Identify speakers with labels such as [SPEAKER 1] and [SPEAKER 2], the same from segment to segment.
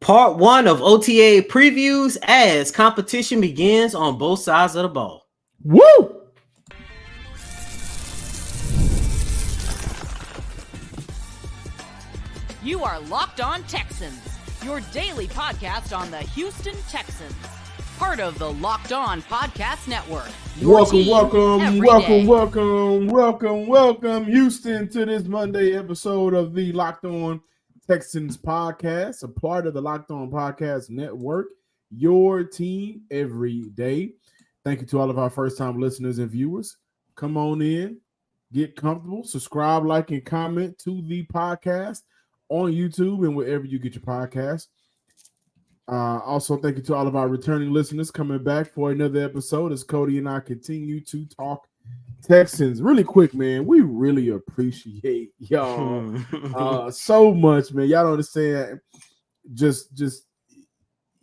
[SPEAKER 1] Part 1 of OTA previews as competition begins on both sides of the ball.
[SPEAKER 2] Woo!
[SPEAKER 3] You are Locked On Texans, your daily podcast on the Houston Texans. Part of the Locked On Podcast Network.
[SPEAKER 2] Welcome, Houston, to this Monday episode of the Locked On Texans podcast, a part of the Locked On Podcast Network, your team every day. Thank you to all of our first-time listeners and viewers. Come on in, get comfortable, subscribe, like, and comment to the podcast on YouTube and wherever you get your podcast. Also, thank you to all of our returning listeners coming back for another episode as Cody and I continue to talk Texans. Really quick, man, we really appreciate y'all so much, man. Y'all don't understand. Just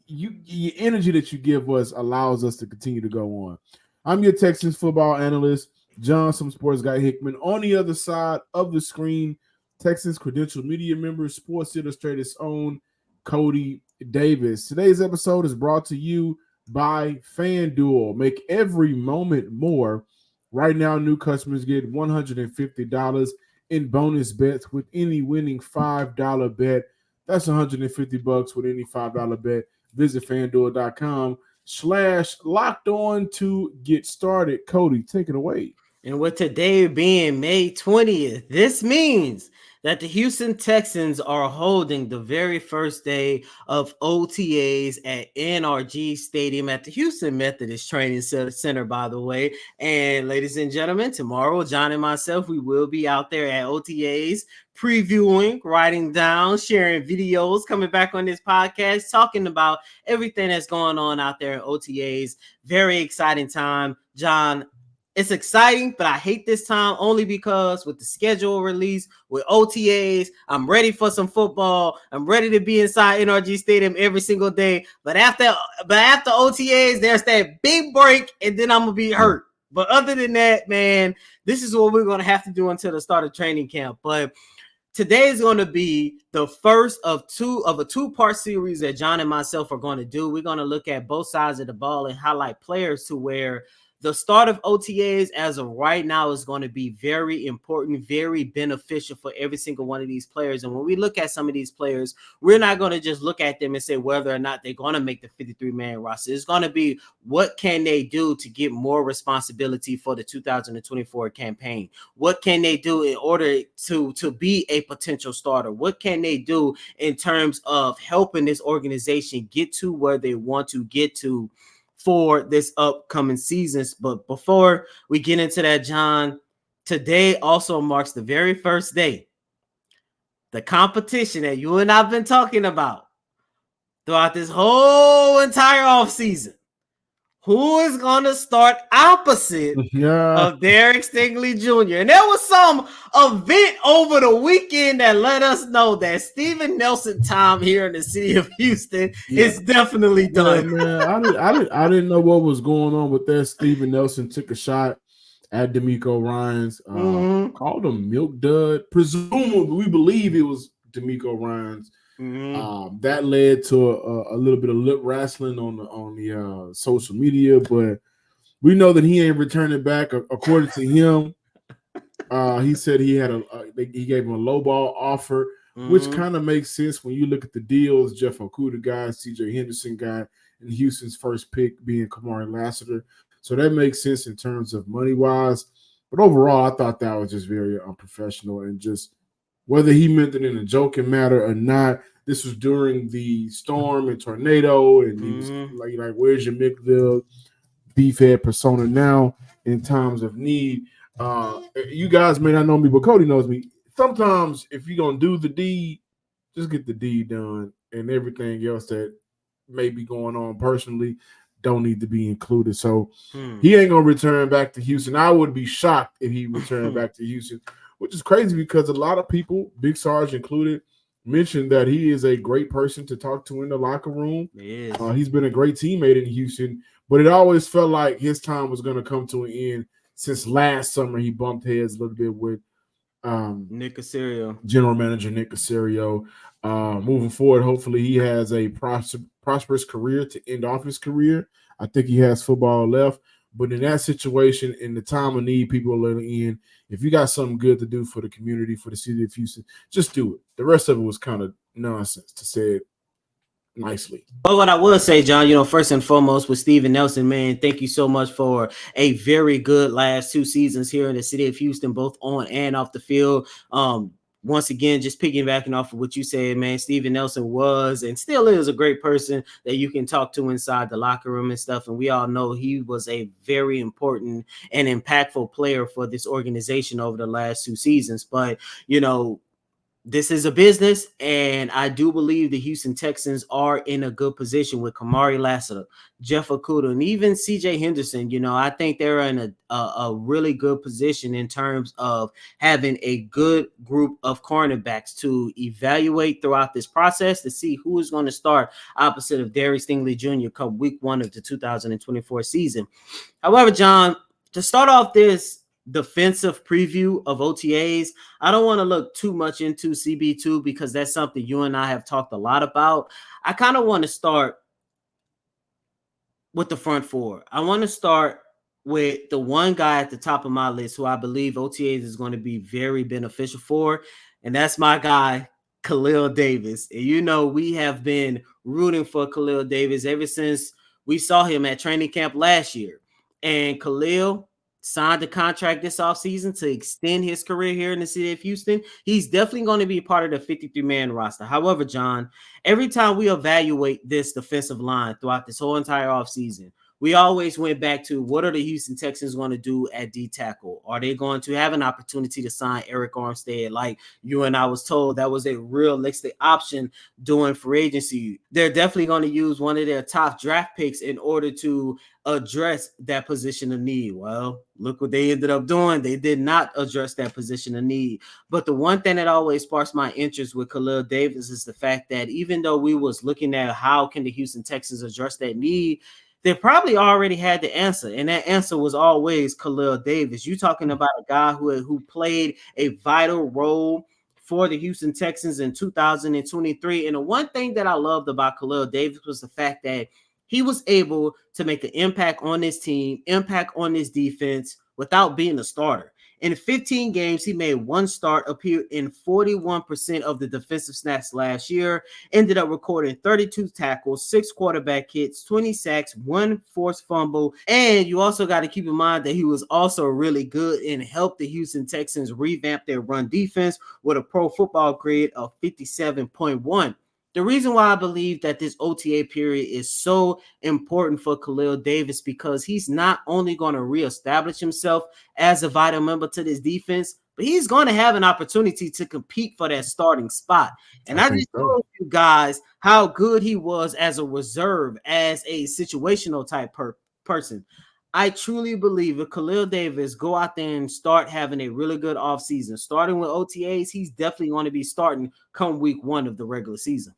[SPEAKER 2] your energy that you give us allows us to continue to go on. I'm your Texans football analyst, John, some sports guy Hickman. On the other side of the screen, Texans credentialed media member, Sports Illustrated's own Khil Davis. Today's episode is brought to you by FanDuel. Make every moment more. Right now, new customers get $150 in bonus bets with any winning $5 bet. That's $150 with any $5 bet. Visit FanDuel.com/locked-on to get started. Cody, take it away.
[SPEAKER 1] And with today being May 20th, this means that the Houston Texans are holding the very first day of OTAs at NRG Stadium at the Houston Methodist Training Center, by the way. And ladies and gentlemen, tomorrow, John and myself, we will be out there at OTAs previewing, writing down, sharing videos, coming back on this podcast, talking about everything that's going on out there at OTAs. Very exciting time. John, it's exciting, but I hate this time only because with the schedule release, with OTAs, I'm ready for some football. I'm ready to be inside NRG Stadium every single day. But after OTAs, there's that big break, and then I'm going to be hurt. But other than that, man, this is what we're going to have to do until the start of training camp. But today is going to be the first of a two-part series that John and myself are going to do. We're going to look at both sides of the ball and highlight players to where the start of OTAs as of right now is going to be very important, very beneficial for every single one of these players. And when we look at some of these players, we're not going to just look at them and say whether or not they're going to make the 53-man roster. It's going to be what can they do to get more responsibility for the 2024 campaign? What can they do in order to be a potential starter? What can they do in terms of helping this organization get to where they want to get to for this upcoming seasons? But before we get into that, John, today also marks the very first day, the competition that you and I've been talking about throughout this whole entire offseason. Who is going to start opposite of Derek Stingley Jr.? And there was some event over the weekend that let us know that Steven Nelson time here in the city of Houston is definitely done.
[SPEAKER 2] Yeah, man, I didn't know what was going on with that. Steven Nelson took a shot at D'Amico Ryans, called him Milk Dud. Presumably, we believe it was D'Amico Ryans. That led to a little bit of lip wrestling on the social media, but we know that he ain't returning back. According to him, he said he gave him a lowball offer, which kind of makes sense when you look at the deals. Jeff Okudah guy, CJ Henderson guy, and Houston's first pick being Kamari Lassiter, so that makes sense in terms of money wise. But overall, I thought that was just very unprofessional, and just whether he meant it in a joking matter or not, this was during the storm and tornado, and he was like, where's your McVille beefhead persona now in times of need? You guys may not know me, but Cody knows me. Sometimes if you're going to do the deed, just get the deed done, and everything else that may be going on personally don't need to be included. So he ain't going to return back to Houston. I would be shocked if he returned back to Houston, which is crazy because a lot of people, Big Sarge included, mentioned that he is a great person to talk to in the locker room. He's been a great teammate in Houston, but it always felt like his time was going to come to an end since last summer he bumped heads a little bit with
[SPEAKER 1] Nick Caserio.
[SPEAKER 2] General Manager Nick Caserio. Moving forward, hopefully he has a prosperous career to end off his career. I think he has football left. But in that situation, in the time of need, people are letting in. If you got something good to do for the community, for the city of Houston, just do it. The rest of it was kind of nonsense, to say it nicely.
[SPEAKER 1] But what I will say, John, first and foremost with Steven Nelson, man, thank you so much for a very good last 2 seasons here in the city of Houston, both on and off the field. Once again, just piggybacking off of what you said, man, Steven Nelson was and still is a great person that you can talk to inside the locker room and stuff. And we all know he was a very important and impactful player for this organization over the last 2 seasons. But, this is a business, and I do believe the Houston Texans are in a good position with Kamari Lassiter, Jeff Okudah, and even CJ Henderson. I think they're in a really good position in terms of having a good group of cornerbacks to evaluate throughout this process to see who is going to start opposite of Darius Stingley Jr. come week 1 of the 2024 season. However, John, to start off this defensive preview of OTAs, I don't want to look too much into CB2 because that's something you and I have talked a lot about. I kind of want to start with the front four. I want to start with the one guy at the top of my list who I believe OTAs is going to be very beneficial for, and that's my guy, Khil Davis. And we have been rooting for Khil Davis ever since we saw him at training camp last year. And Khil signed a contract this offseason to extend his career here in the city of Houston. He's definitely going to be part of the 53-man roster. However, John, every time we evaluate this defensive line throughout this whole entire offseason, we always went back to what are the Houston Texans going to do at D tackle? Are they going to have an opportunity to sign Eric Armstead? Like you and I was told, that was a realistic option during free agency. They're definitely going to use one of their top draft picks in order to address that position of need. Well, look what they ended up doing. They did not address that position of need. But the one thing that always sparks my interest with Khil Davis is the fact that even though we was looking at how can the Houston Texans address that need, they probably already had the answer, and that answer was always Khil Davis. You're talking about a guy who played a vital role for the Houston Texans in 2023. And the one thing that I loved about Khil Davis was the fact that he was able to make an impact on this team, impact on this defense without being a starter. In 15 games, he made one start, appeared in 41% of the defensive snaps last year, ended up recording 32 tackles, 6 quarterback hits, 20 sacks, 1 forced fumble. And you also got to keep in mind that he was also really good and helped the Houston Texans revamp their run defense with a pro football grade of 57.1. The reason why I believe that this OTA period is so important for Khil Davis because he's not only going to reestablish himself as a vital member to this defense, but he's going to have an opportunity to compete for that starting spot. And I just told you guys how good he was as a reserve, as a situational type person. I truly believe if Khil Davis go out there and start having a really good offseason, starting with OTAs, he's definitely going to be starting come week 1 of the regular season.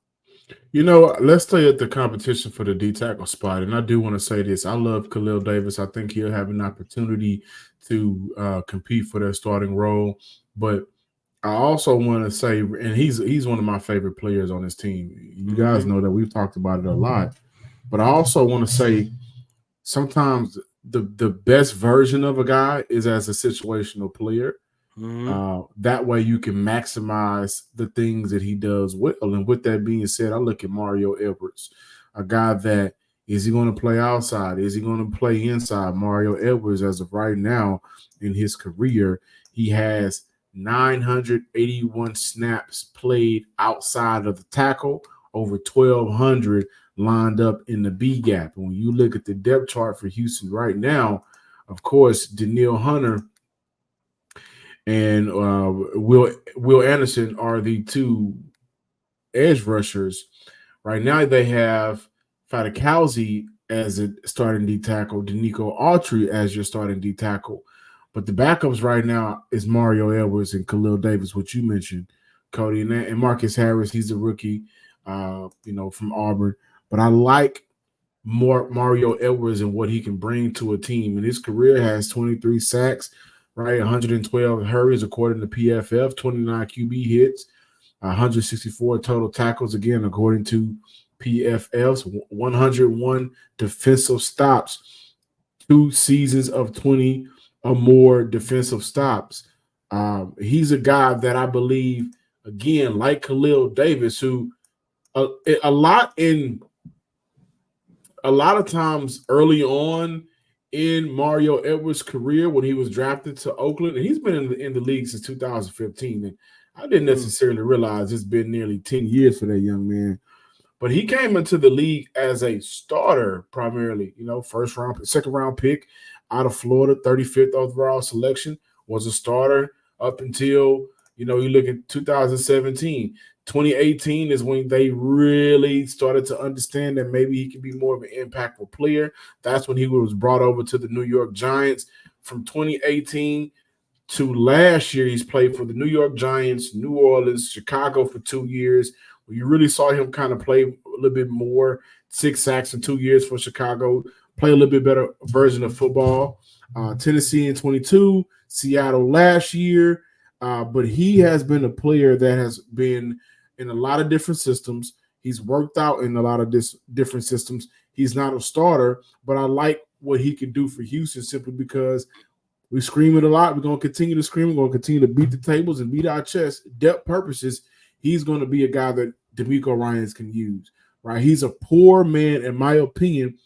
[SPEAKER 2] Let's stay at the competition for the D tackle spot. And I do want to say this. I love Khil Davis. I think he'll have an opportunity to compete for that starting role. But I also want to say, and he's one of my favorite players on this team. You guys know that we've talked about it a lot. But I also want to say sometimes the best version of a guy is as a situational player. That way you can maximize the things that he does well. And with that being said, I look at Mario Edwards, a guy that is he going to play outside? Is he going to play inside? Mario Edwards, as of right now in his career, he has 981 snaps played outside of the tackle, over 1,200 lined up in the B gap. And when you look at the depth chart for Houston right now, of course, Danielle Hunter and Will Anderson are the 2 edge rushers. Right now they have Fadakowski as a starting D tackle, Danico Autry as your starting D tackle. But the backups right now is Mario Edwards and Khil Davis, what you mentioned, Cody, and Marcus Harris. He's a rookie, from Auburn. But I like more Mario Edwards and what he can bring to a team. And his career has 23 sacks. right? 112 hurries according to PFF, 29 QB hits, 164 total tackles, again, according to PFF's 101 defensive stops, 2 seasons of 20 or more defensive stops. He's a guy that I believe, again, like Khalil Davis, who a lot of times early on in Mario Edwards' career when he was drafted to Oakland, and he's been in the league since 2015, and I didn't necessarily realize it's been nearly 10 years for that young man. But he came into the league as a starter primarily, second round pick out of Florida, 35th overall selection, was a starter up until, you look at 2017. 2018 is when they really started to understand that maybe he could be more of an impactful player. That's when he was brought over to the New York Giants. From 2018 to last year, he's played for the New York Giants, New Orleans, Chicago for 2 years. You really saw him kind of play a little bit more, 6 sacks in 2 years for Chicago, play a little bit better version of football. Tennessee in 22, Seattle last year. But he has been a player that has been in a lot of different systems. He's worked out in a lot of different systems. He's not a starter, but I like what he can do for Houston simply because we scream it a lot. We're going to continue to scream. We're going to continue to beat the tables and beat our chest. Depth purposes, he's going to be a guy that DeMeco Ryans can use, right? He's a poor man, in my opinion.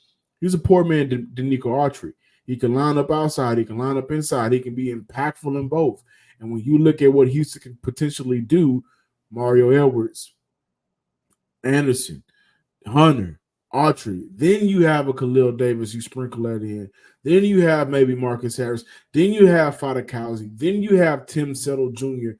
[SPEAKER 2] He's a poor man, Denico Autry. He can line up outside. He can line up inside. He can be impactful in both. And when you look at what Houston can potentially do, Mario Edwards, Anderson, Hunter, Autry, then you have a Khalil Davis, you sprinkle that in. Then you have maybe Marcus Harris. Then you have Fadakowski. Then you have Tim Settle Jr.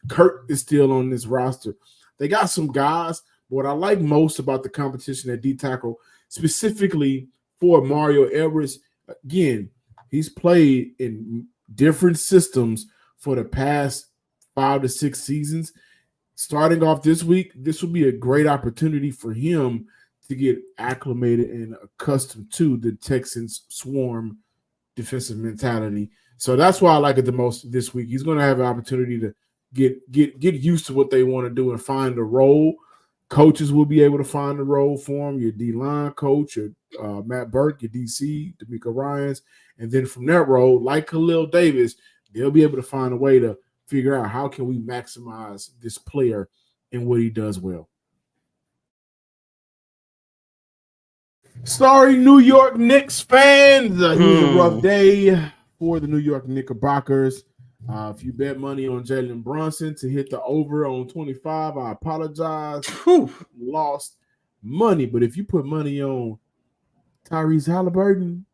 [SPEAKER 2] Kurt is still on this roster. They got some guys, but what I like most about the competition at D-tackle, specifically for Mario Edwards, again, he's played in different systems for the past 5 to 6 seasons. Starting off this week, this will be a great opportunity for him to get acclimated and accustomed to the Texans' swarm defensive mentality. So that's why I like it the most this week. He's going to have an opportunity to get used to what they want to do and find a role. Coaches will be able to find a role for him. Your D-line coach, your Matt Burke, your DC, DeMeco Ryans. And then from that role, like Khalil Davis, they'll be able to find a way to figure out how can we maximize this player and what he does well. Sorry, New York Knicks fans. It was a rough day for the New York Knickerbockers. If you bet money on Jalen Brunson to hit the over on 25, I apologize. Lost money. But if you put money on Tyrese Halliburton,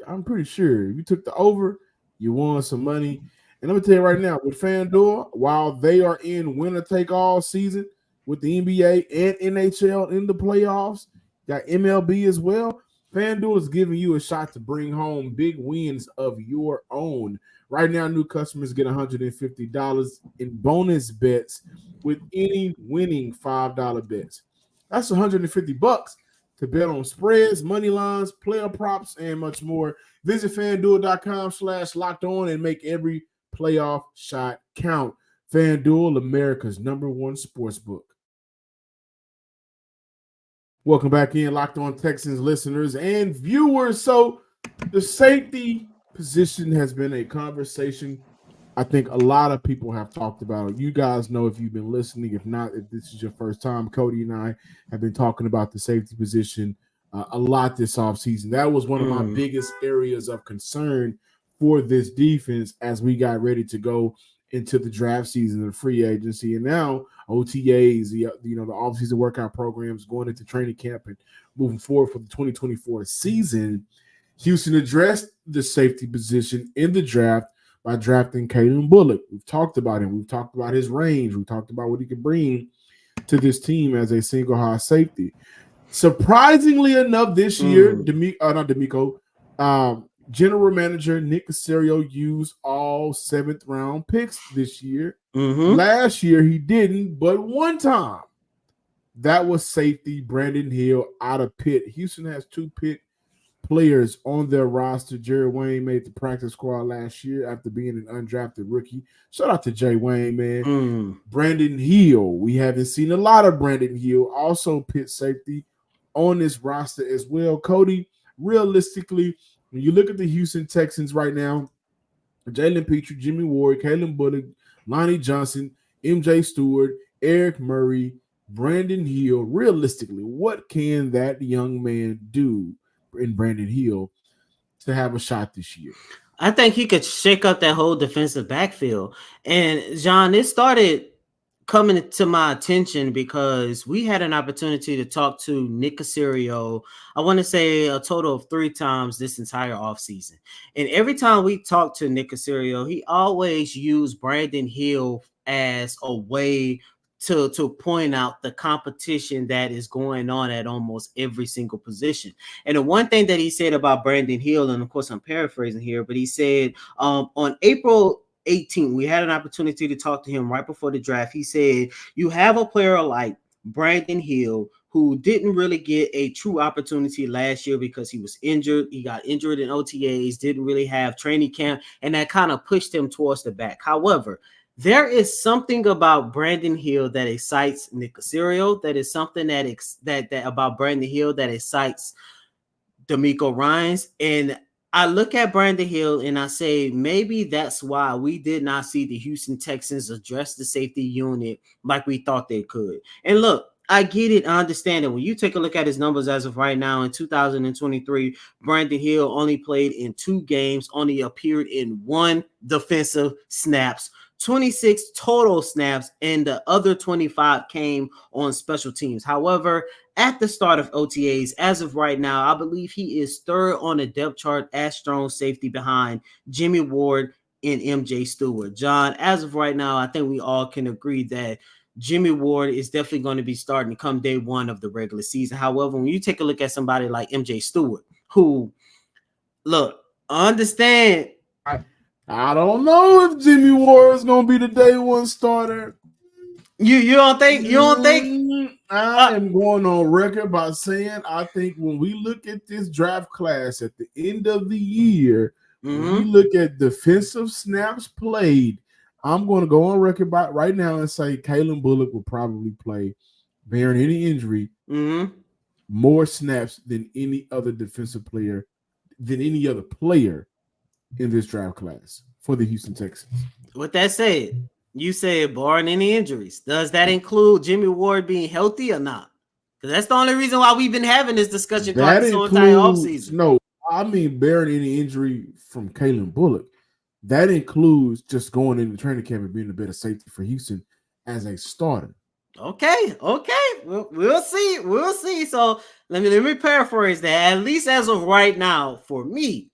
[SPEAKER 2] I'm pretty sure if you took the over, you won some money. And let me tell you right now, with FanDuel, while they are in winner-take-all season with the NBA and NHL in the playoffs, got MLB as well, FanDuel is giving you a shot to bring home big wins of your own. Right now, new customers get $150 in bonus bets with any winning $5 bets. That's $150 to bet on spreads, money lines, player props, and much more. Visit FanDuel.com/locked-on and make every playoff shot count. FanDuel, America's #1 sportsbook. Welcome back in, Locked On Texans listeners and viewers. So the safety position has been a conversation I think a lot of people have talked about it. You guys know if you've been listening. If not, if this is your first time, Cody and I have been talking about the safety position a lot this offseason. That was one of my biggest areas of concern for this defense as we got ready to go into the draft season and free agency. And now OTAs, the offseason workout programs, going into training camp and moving forward for the 2024 season. Houston addressed the safety position in the draft by drafting Kalen Bullock. We've talked about him. We've talked about his range. We've talked about what he can bring to this team as a single high safety. Surprisingly enough, this year, General Manager Nick Caserio used all 7th-round picks this year. Last year, he didn't, but one time. That was safety Brandon Hill out of Pitt. Houston has 2 picks players on their roster. Jerry Wayne made the practice squad last year after being an undrafted rookie. Shout out to Jay Wayne, man. Brandon Hill. We haven't seen a lot of Brandon Hill, also pit safety on this roster as well. Cody, realistically, when you look at the Houston Texans right now, Jalen Petrie, Jimmy Ward, Kalen Bullock, Lonnie Johnson, MJ Stewart, Eric Murray, Brandon Hill. Realistically, what can that young man do in Brandon Hill to have a shot this year?
[SPEAKER 1] I think he could shake up that whole defensive backfield. And John, this started coming to my attention because we had an opportunity to talk to Nick Caserio, I want to say a total of 3 times this entire offseason. And every time we talked to Nick Caserio, he always used Brandon Hill as a way to point out the competition that is going on at almost every single position. And the one thing that he said about Brandon Hill, and of course I'm paraphrasing here, but he said on April 18, we had an opportunity to talk to him right before the draft. He said, you have a player like Brandon Hill who didn't really get a true opportunity last year because he was injured. He got injured in OTAs, didn't really have training camp, and that kind of pushed him towards the back. However, there is something about Brandon Hill that excites Nick Caserio. That is something that about Brandon Hill that excites DeMeco Ryans. And I look at Brandon Hill and I say, maybe that's why we did not see the Houston Texans address the safety unit like we thought they could. And look, I get it. I understand it. When you take a look at his numbers as of right now in 2023, Brandon Hill only played in 2 games, only appeared in 1 defensive snaps, 26 total snaps, and the other 25 came on special teams. However, at the start of OTAs, as of right now, I believe he is 3rd on the depth chart as strong safety behind Jimmy Ward and MJ Stewart. John, as of right now, I think we all can agree that Jimmy Ward is definitely going to be starting come day 1 of the regular season. However, when you take a look at somebody like MJ Stewart, who, look, understand,
[SPEAKER 2] I don't know if Jimmy Ward is going to be the day 1 starter.
[SPEAKER 1] You don't think?
[SPEAKER 2] I am going on record by saying I think when we look at this draft class at the end of the year, when we look at defensive snaps played, I'm going to go on record right now and say Kalen Bullock will probably play, bearing any injury, more snaps than any other defensive player, than any other player in this draft class for the Houston Texans.
[SPEAKER 1] With that said, you said barring any injuries. Does that include Jimmy Ward being healthy or not? Because that's the only reason why we've been having this discussion throughout this whole entire offseason.
[SPEAKER 2] No, I mean bearing any injury from Kalen Bullock. That includes just going into training camp and being a better safety for Houston as a starter.
[SPEAKER 1] Okay. We'll see. So let me paraphrase that. At least as of right now, for me,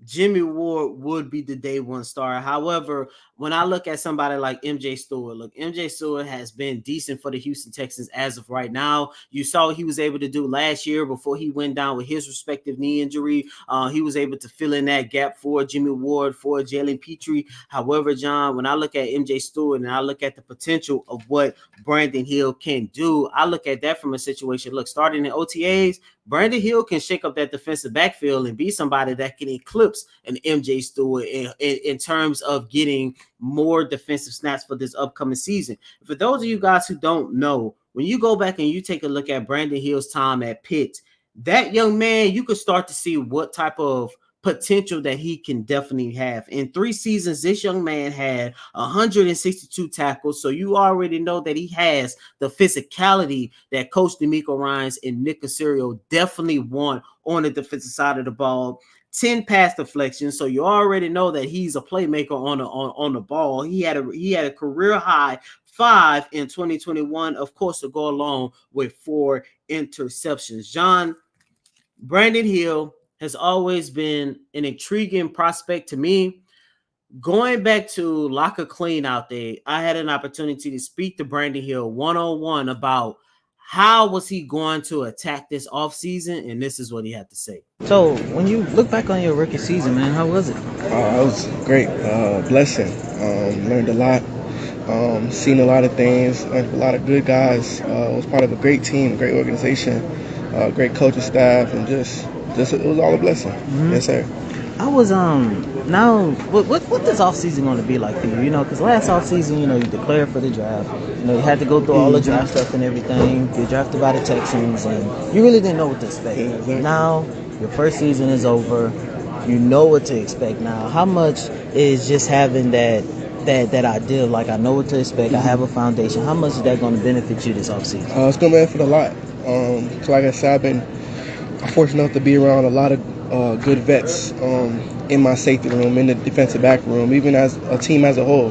[SPEAKER 1] Jimmy Ward would be the day 1 starter. However, when I look at somebody like MJ Stewart, MJ Stewart has been decent for the Houston Texans as of right now. You saw what he was able to do last year before he went down with his respective knee injury. He was able to fill in that gap for Jimmy Ward, for Jalen Petrie. However, John, when I look at MJ Stewart and I look at the potential of what Brandon Hill can do, I look at that from a situation. Look, starting in OTAs, Brandon Hill can shake up that defensive backfield and be somebody that can eclipse an MJ Stewart in terms of getting more defensive snaps for this upcoming season. For those of you guys who don't know, when you go back and you take a look at Brandon Hill's time at Pitt, that young man, you could start to see what type of potential that he can definitely have. In 3 seasons, this young man had 162 tackles. So you already know that he has the physicality that Coach DeMeco Ryans and Nick Caserio definitely want on the defensive side of the ball. 10 pass deflections, so you already know that he's a playmaker on the ball. He had a career high 5 in 2021, of course, to go along with 4 interceptions. John, Brandon Hill has always been an intriguing prospect to me. Going back to Locker Clean out there, I had an opportunity to speak to Brandon Hill one-on-one about how was he going to attack this offseason, and this is what he had to say. So, when you look back on your rookie season, man, how was it?
[SPEAKER 4] It was great. Blessing. Learned a lot. Seen a lot of things. A lot of good guys. Was part of a great team, a great organization, great coaching staff, and just it was all a blessing. Yes, sir.
[SPEAKER 1] I was now what this offseason going to be like for you? You know, because last offseason, you know, you declared for the draft. You know, you had to go through all the draft stuff and everything. You're drafted by the Texans, and you really didn't know what to expect.
[SPEAKER 4] Yeah, exactly.
[SPEAKER 1] Now your first season is over. You know what to expect now. How much is just having that idea of like, I know what to expect, I have a foundation? How much is that going to benefit you this offseason?
[SPEAKER 4] It's going to benefit a lot. So like I said, I've been fortunate enough to be around a lot of good vets in my safety room, in the defensive back room, even as a team as a whole.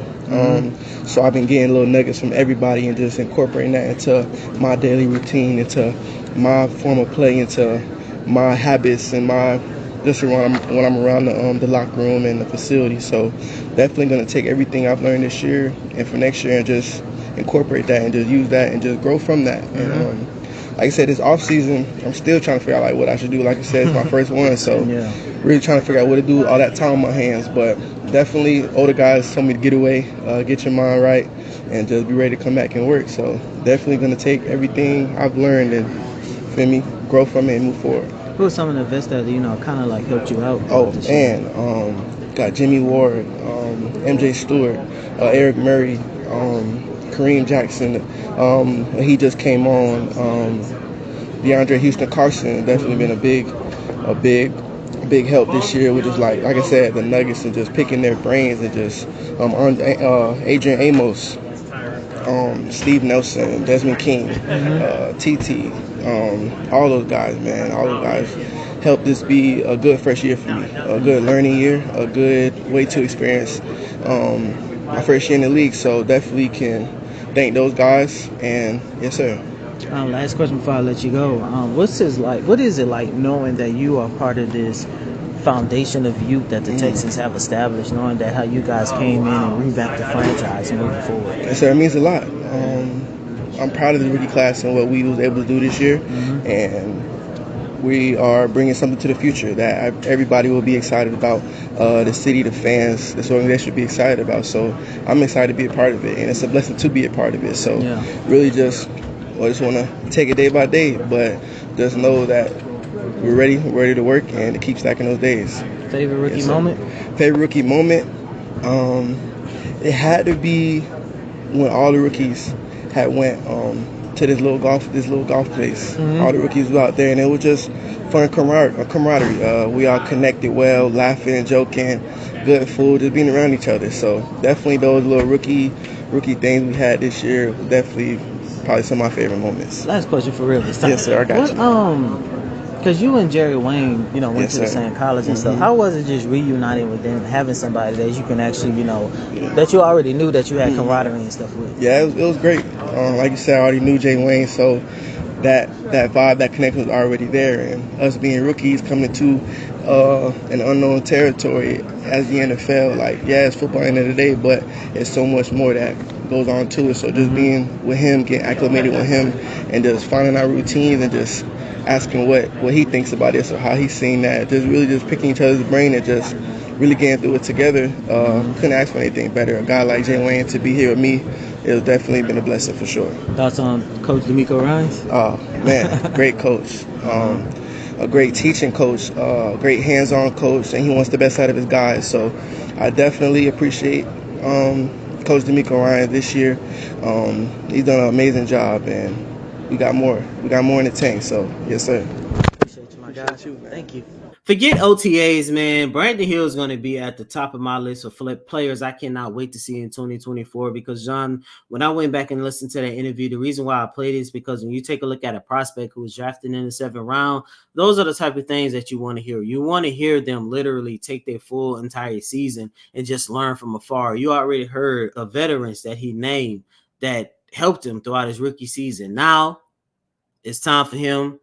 [SPEAKER 4] So I've been getting little nuggets from everybody and just incorporating that into my daily routine, into my form of play, into my habits and my just when I'm around the locker room and the facility. So definitely going to take everything I've learned this year and for next year and just incorporate that and just use that and just grow from that. And like I said, this off season, I'm still trying to figure out like what I should do. Like I said, it's my first one, so really trying to figure out what to do with all that time on my hands. But definitely, older guys told me to get away, get your mind right, and just be ready to come back and work. So definitely going to take everything I've learned and, feel me, grow from it and move forward.
[SPEAKER 1] Who are some of the vets that, you know, kind of like helped you out?
[SPEAKER 4] Oh, and got Jimmy Ward, MJ Stewart, Eric Murray, Kareem Jackson. He just came on. DeAndre Houston Carson definitely been a big help this year, which is like I said, the nuggets and just picking their brains and just Adrian Amos, Steve Nelson, Desmond King, TT, all those guys, man. All those guys helped this be a good first year for me, a good learning year, a good way to experience my first year in the league. So definitely can thank those guys. And yes, sir.
[SPEAKER 1] Last question before I let you go. What is it like knowing that you are part of this foundation of youth that the Texans have established, knowing that how you guys came in and revamped the franchise moving forward?
[SPEAKER 4] Yes, sir. It means a lot. I'm proud of the rookie class and what we was able to do this year. And we are bringing something to the future that everybody will be excited about. The city, the fans, this organization should be excited about. So I'm excited to be a part of it, and it's a blessing to be a part of it. So really just want to take it day by day, but just know that we're ready to work and to keep stacking those days.
[SPEAKER 1] Favorite rookie moment?
[SPEAKER 4] Favorite rookie moment? It had to be when all the rookies had went to this little golf place. All the rookies were out there, and it was just fun camaraderie. We all connected well, laughing, joking, good food, just being around each other. So definitely those little rookie things we had this year, definitely probably some of my favorite moments.
[SPEAKER 1] Last question for real this time.
[SPEAKER 4] Yes, sir. I got you.
[SPEAKER 1] Because you and Jerry Wayne, you know, went to the same college and stuff. How was it just reuniting with them, having somebody that you can actually, you know, that you already knew that you had camaraderie and stuff with? Yeah,
[SPEAKER 4] it was great. Like you said, I already knew Jay Wayne, so that vibe, that connection was already there. And us being rookies coming into an unknown territory as the NFL, like, it's football at the end of the day, but it's so much more that goes on to it. So just being with him, getting acclimated with him, and just finding our routines and just asking what he thinks about this or how he's seen that. Just really just picking each other's brain and just really getting through it together. Couldn't ask for anything better. A guy like Jay Wayne to be here with me, it's definitely been a blessing for sure.
[SPEAKER 1] Thoughts on Coach D'Amico Ryans?
[SPEAKER 4] Oh, man, great coach. A great teaching coach, great hands-on coach, and he wants the best out of his guys. So I definitely appreciate Coach D'Amico Ryans this year. He's done an amazing job, and we got more in the tank. So yes, sir.
[SPEAKER 1] Appreciate you, my guy. Thank you.
[SPEAKER 5] Forget OTAs, man. Brandon Hill is going to be at the top of my list of players I cannot wait to see in 2024 because, John, when I went back and listened to that interview, the reason why I played is because when you take a look at a prospect who was drafted in the 7th round, those are the type of things that you want to hear. You want to hear them literally take their full entire season and just learn from afar. You already heard of veterans that he named that helped him throughout his rookie season. Now it's time for him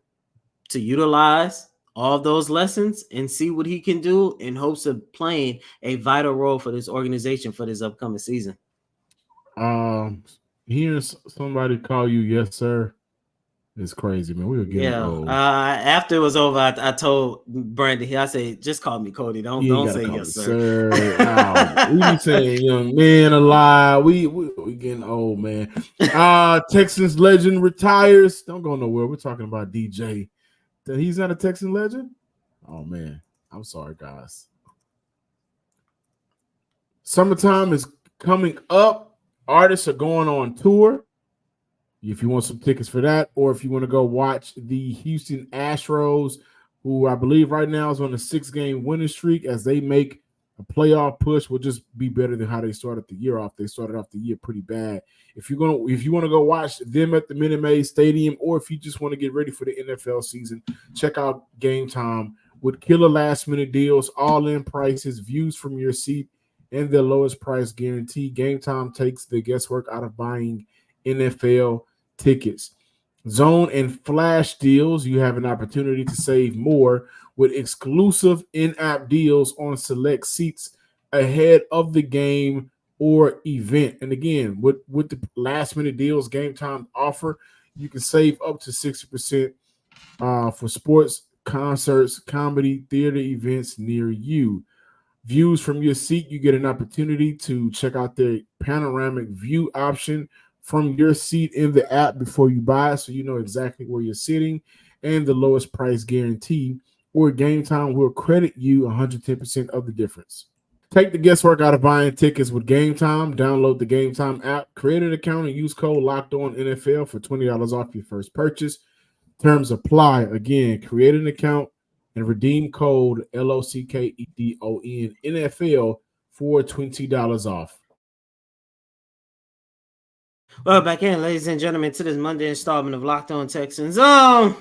[SPEAKER 5] to utilize all of those lessons and see what he can do in hopes of playing a vital role for this organization for this upcoming season.
[SPEAKER 2] Hearing somebody call you yes, sir, it's crazy, man. We were getting old.
[SPEAKER 5] After it was over, I told Brandon, I said, just call me Cody. Don't say yes, sir.
[SPEAKER 2] We be saying young man alive. We getting old, man. Texans legend retires. Don't go nowhere. We're talking about DJ. He's not a Texan legend? Oh man, I'm sorry, guys. Summertime is coming up. Artists are going on tour. If you want some tickets for that, or if you want to go watch the Houston Astros, who I believe right now is on a 6-game winning streak, as they make a playoff push, will just be better than how they started the year off. They started off the year pretty bad. If you want to go watch them at the Minute Maid Stadium, or if you just want to get ready for the NFL season, check out Game Time with killer last-minute deals, all-in prices, views from your seat, and their lowest price guarantee. Game Time takes the guesswork out of buying NFL tickets. Zone and flash deals. You have an opportunity to save more with exclusive in-app deals on select seats ahead of the game or event. And again, with the last-minute deals Game Time offer, you can save up to 60% for sports, concerts, comedy, theater events near you. Views from your seat, you get an opportunity to check out their panoramic view option from your seat in the app before you buy, so you know exactly where you're sitting, and the lowest price guarantee, or Game Time will credit you 110% of the difference. Take the guesswork out of buying tickets with Game Time. Download the Game Time app, create an account, and use code LOCKEDONNFL for $20 off your first purchase. Terms apply. Again, create an account and redeem code LOCKEDON NFL for $20 off.
[SPEAKER 5] Well, back in, ladies and gentlemen, to this Monday installment of Locked On Texans. John,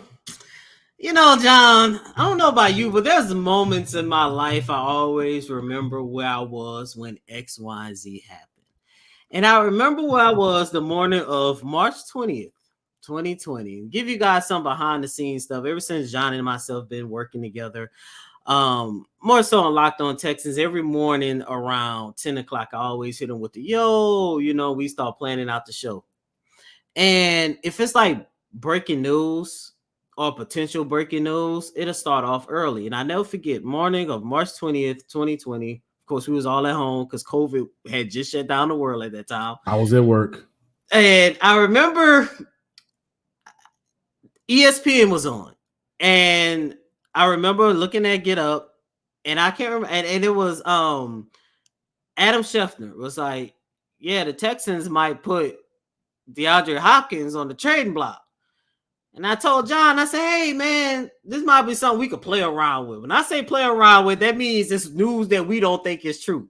[SPEAKER 5] I don't know about you, but there's moments in my life I always remember where I was when X, Y, and Z happened. And I remember where I was the morning of March 20th, 2020. Give you guys some behind the scenes stuff. Ever since John and myself been working together, more so on Locked On Texans, every morning around 10 o'clock, I always hit them with the we start planning out the show. And if it's like breaking news or potential breaking news, it'll start off early. And I never forget, morning of March 20th, 2020. Of course, we was all at home because COVID had just shut down the world at that time.
[SPEAKER 2] I was at work.
[SPEAKER 5] And I remember ESPN was on. And I remember looking at Get Up, and I can't remember, and it was Adam Schefter was like, yeah, the Texans might put DeAndre Hopkins on the trading block. And I told John, I said, hey, man, this might be something we could play around with. When I say play around with, that means it's news that we don't think is true.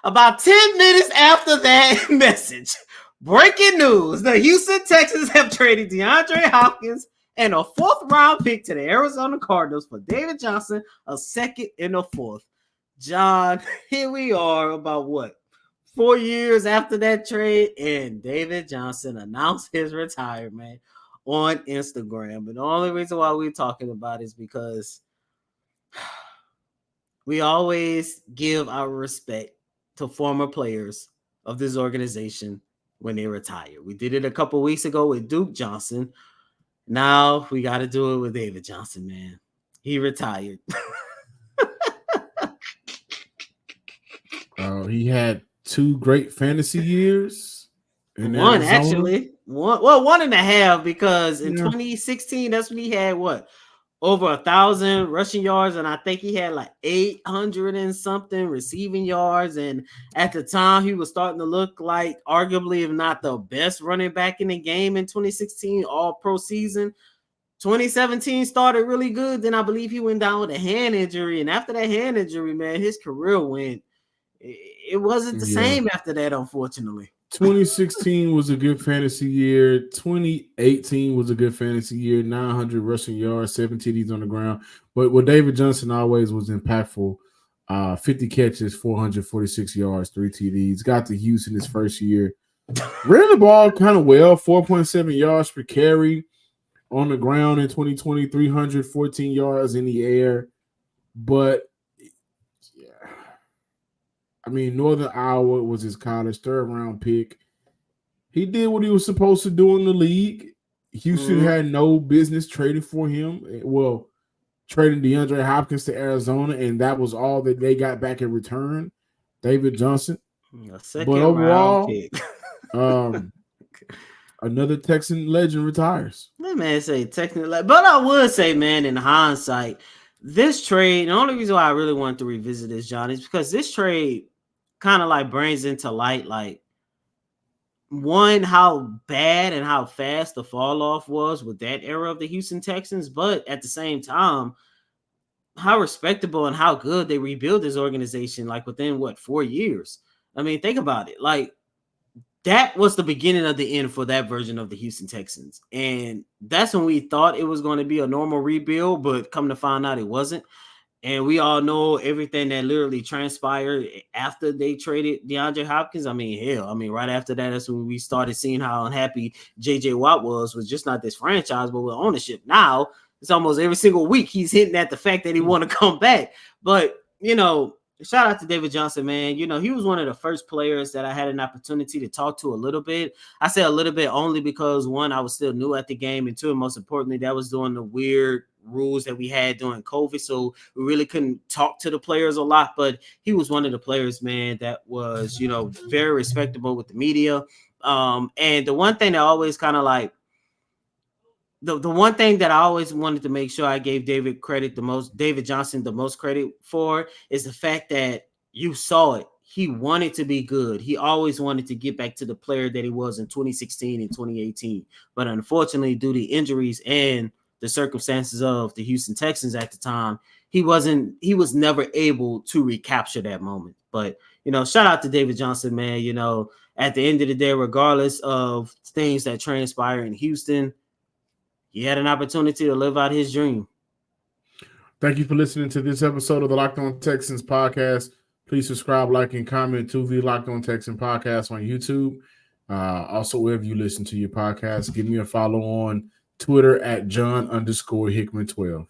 [SPEAKER 5] About 10 minutes after that message, breaking news, the Houston Texans have traded DeAndre Hopkins and a 4th-round pick to the Arizona Cardinals for David Johnson, a 2nd and a 4th. John, here we are about 4 years after that trade, and David Johnson announced his retirement on Instagram. And the only reason why we're talking about it is because we always give our respect to former players of this organization when they retire. We did it a couple weeks ago with Duke Johnson. Now we got to do it with David Johnson, man. He retired.
[SPEAKER 2] He had 2 great fantasy years.
[SPEAKER 5] One, actually. 1.5, because in 2016, that's when he had over 1,000 rushing yards, and I think he had like 800 and something receiving yards. And at the time, he was starting to look like arguably, if not the best running back in the game in 2016, all-pro season. 2017 started really good. Then I believe he went down with a hand injury, and after that hand injury, man, his career went. It wasn't the same after that, unfortunately.
[SPEAKER 2] 2016 was a good fantasy year. 2018 was a good fantasy year. 900 rushing yards, 7 TDs on the ground. But what David Johnson always was impactful. 50 catches, 446 yards, 3 TDs. Got to Houston his first year. Ran the ball kind of well, 4.7 yards per carry on the ground in 2020, 314 yards in the air. But Northern Iowa was his college 3rd-round pick. He did what he was supposed to do in the league. Houston had no business trading for him. Well, trading DeAndre Hopkins to Arizona, and that was all that they got back in return. David Johnson.
[SPEAKER 5] But overall,
[SPEAKER 2] another Texan legend retires.
[SPEAKER 5] That man say Texan legend. But I would say, man, in hindsight,
[SPEAKER 1] this trade, the only reason why I really wanted to revisit this, John, is because this trade kind of like brings into light, like, one, how bad and how fast the fall off was with that era of the Houston Texans, but at the same time, how respectable and how good they rebuilt this organization, like within 4 years. I mean, think about it. Like, that was the beginning of the end for that version of the Houston Texans. And that's when we thought it was going to be a normal rebuild, but come to find out it wasn't. And we all know everything that literally transpired after they traded DeAndre Hopkins. I mean, hell, right after that, that's when we started seeing how unhappy J.J. Watt was with just not this franchise, but with ownership. Now, it's almost every single week he's hitting at the fact that he want to come back. But, shout out to David Johnson, man. He was one of the first players that I had an opportunity to talk to a little bit. I say a little bit only because, one, I was still new at the game, and two, and most importantly, that was during the weird rules that we had during COVID, so we really couldn't talk to the players a lot. But he was one of the players, man, that was, very respectable with the media. And the one thing that always kind of like, the one thing that I always wanted to make sure I gave David Johnson the most credit for, is the fact that you saw it. He wanted to be good. He always wanted to get back to the player that he was in 2016 and 2018. But unfortunately, due to injuries and the circumstances of the Houston Texans at the time, he was never able to recapture that moment. But, shout out to David Johnson, man. At the end of the day, regardless of things that transpire in Houston, he had an opportunity to live out his dream.
[SPEAKER 2] Thank you for listening to this episode of the Locked On Texans podcast. Please subscribe, like, and comment to the Locked On Texans podcast on YouTube. Also, wherever you listen to your podcast, give me a follow on Twitter at John_Hickman12.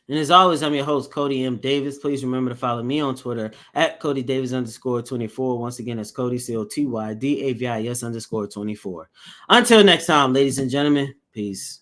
[SPEAKER 1] And as always, I'm your host, Cody M. Davis. Please remember to follow me on Twitter at Cody Davis _24. Once again, that's Cody, COTYDAVIS _24. Until next time, ladies and gentlemen, peace.